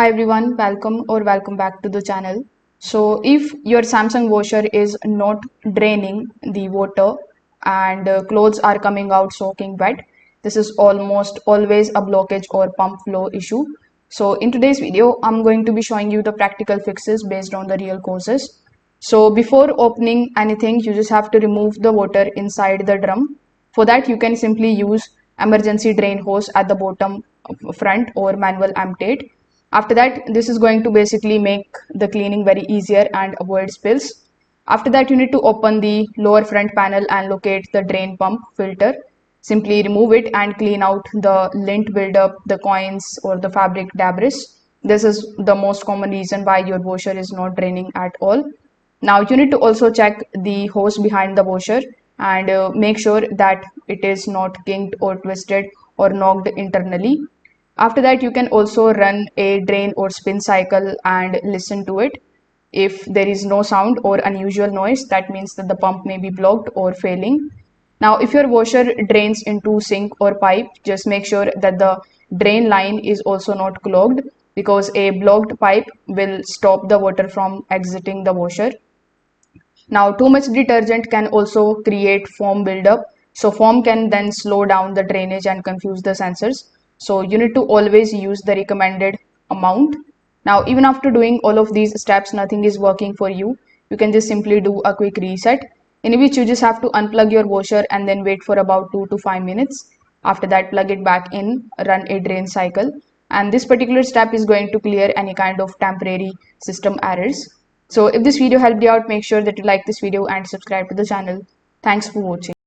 Hi everyone, welcome back to the channel. So if your Samsung washer is not draining the water and clothes are coming out soaking wet, this is almost always a blockage or pump flow issue. So in today's video, I'm going to be showing you the practical fixes based on the real causes. So before opening anything, you just have to remove the water inside the drum. For that, you can simply use emergency drain hose at the bottom front or manual emptied. After that, this is going to basically make the cleaning very easier and avoid spills. After that, you need to open the lower front panel and locate the drain pump filter. Simply remove it and clean out the lint buildup, the coins or the fabric debris. This is the most common reason why your washer is not draining at all. Now you need to also check the hose behind the washer and make sure that it is not kinked or twisted or knocked internally. After that, you can also run a drain or spin cycle and listen to it. If there is no sound or unusual noise, that means that the pump may be blocked or failing. Now, if your washer drains into sink or pipe, just make sure that the drain line is also not clogged because a blocked pipe will stop the water from exiting the washer. Now, too much detergent can also create foam buildup. So, foam can then slow down the drainage and confuse the sensors. So, you need to always use the recommended amount. Now, even after doing all of these steps, nothing is working for you. You can just simply do a quick reset, in which you just have to unplug your washer and then wait for about 2 to 5 minutes. After that, plug it back in, run a drain cycle. And this particular step is going to clear any kind of temporary system errors. So if this video helped you out, make sure that you like this video and subscribe to the channel. Thanks for watching.